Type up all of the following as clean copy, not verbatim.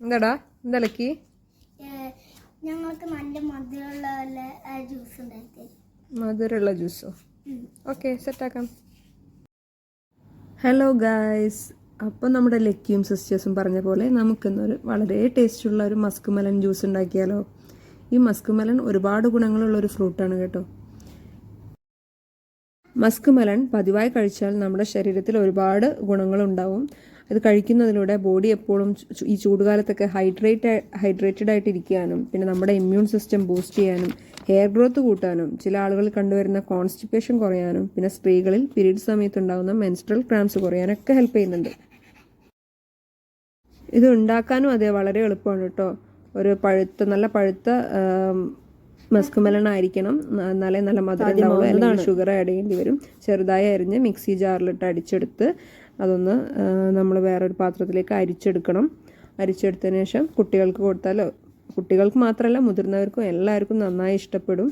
എന്താടാ എന്തലക്കി ഞങ്ങൾക്ക് നല്ല മധുരമുള്ള ജ്യൂസ് ഉണ്ടാക്കി. മധുരമുള്ള ജ്യൂസോ? ഓക്കെ, സെറ്റാക്കാം. ഹലോ ഗായ്സ്, അപ്പം നമ്മുടെ ലക്കിയും സിസ്റ്റേഴ്സും പറഞ്ഞ പോലെ നമുക്കിന്നൊരു വളരെ ടേസ്റ്റുള്ള ഒരു മസ്ക് മെലൺ ജ്യൂസ് ഉണ്ടാക്കിയാലോ. ഈ മസ്ക് മെലൺ ഒരുപാട് ഗുണങ്ങളുള്ള ഒരു ഫ്രൂട്ടാണ് കേട്ടോ. മസ്ക് മെലൺ പതിവായി കഴിച്ചാൽ നമ്മുടെ ശരീരത്തിൽ ഒരുപാട് ഗുണങ്ങളുണ്ടാവും. അത് കഴിക്കുന്നതിലൂടെ ബോഡി എപ്പോഴും ഈ ചൂടുകാലത്തൊക്കെ ഹൈഡ്രേറ്റഡ് ആയിട്ട് ഇരിക്കാനും, പിന്നെ നമ്മുടെ ഇമ്മ്യൂൺ സിസ്റ്റം ബൂസ്റ്റ് ചെയ്യാനും, ഹെയർ ഗ്രോത്ത് കൂട്ടാനും, ചില ആളുകളിൽ കണ്ടുവരുന്ന കോൺസ്റ്റിപ്പേഷൻ കുറയാനും, പിന്നെ സ്ത്രീകളിൽ പീരീഡ് സമയത്തുണ്ടാകുന്ന മെൻസ്ട്രൽ ക്രാംസ് കുറയാനൊക്കെ ഹെൽപ്പ് ചെയ്യുന്നുണ്ട്. ഇത് ഉണ്ടാക്കാനും അതെ വളരെ എളുപ്പമാണ് കേട്ടോ. ഒരു നല്ല പഴുത്ത മസ്ക് മെലൺ ആയിരിക്കണം, എന്നാലേ നല്ല മധുരം ഉണ്ടാവുള്ളൂ. അല്ലെങ്കിൽ ഷുഗർ ആഡ് ചെയ്യേണ്ടി വരും. ചെറുതായി അരിഞ്ഞ് മിക്സി ജാറിലിട്ട് അടിച്ചെടുത്ത് അതൊന്ന് നമ്മൾ വേറൊരു പാത്രത്തിലേക്ക് അരിച്ചെടുക്കണം. അരിച്ചെടുത്തതിന് ശേഷം കുട്ടികൾക്ക് കൊടുത്താലോ, കുട്ടികൾക്ക് മാത്രമല്ല മുതിർന്നവർക്കും എല്ലാവർക്കും നന്നായി ഇഷ്ടപ്പെടും.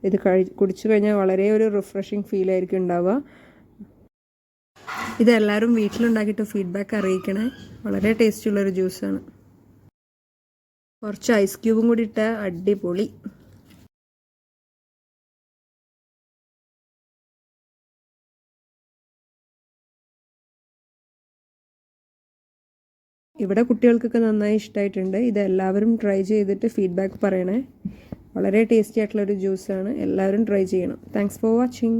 ഇത് കുടിച്ചു കഴിഞ്ഞാൽ വളരെ ഒരു റിഫ്രഷിങ് ഫീൽ ആയിരിക്കും ഉണ്ടാവുക. ഇതെല്ലാവരും വീട്ടിലുണ്ടാക്കിയിട്ട് ഫീഡ്ബാക്ക് അറിയിക്കണേ. വളരെ ടേസ്റ്റുള്ളൊരു ജ്യൂസാണ്. കുറച്ച് ഐസ് ക്യൂബും കൂടി ഇട്ട അടിപൊളി. ഇവിടെ കുട്ടികൾക്കൊക്കെ നന്നായി ഇഷ്ടമായിട്ടുണ്ട്. ഇതെല്ലാവരും ട്രൈ ചെയ്തിട്ട് ഫീഡ്ബാക്ക് പറയണേ. വളരെ ടേസ്റ്റി ആയിട്ടുള്ളൊരു ജ്യൂസാണ്. എല്ലാവരും ട്രൈ ചെയ്യണം. Thanks for watching.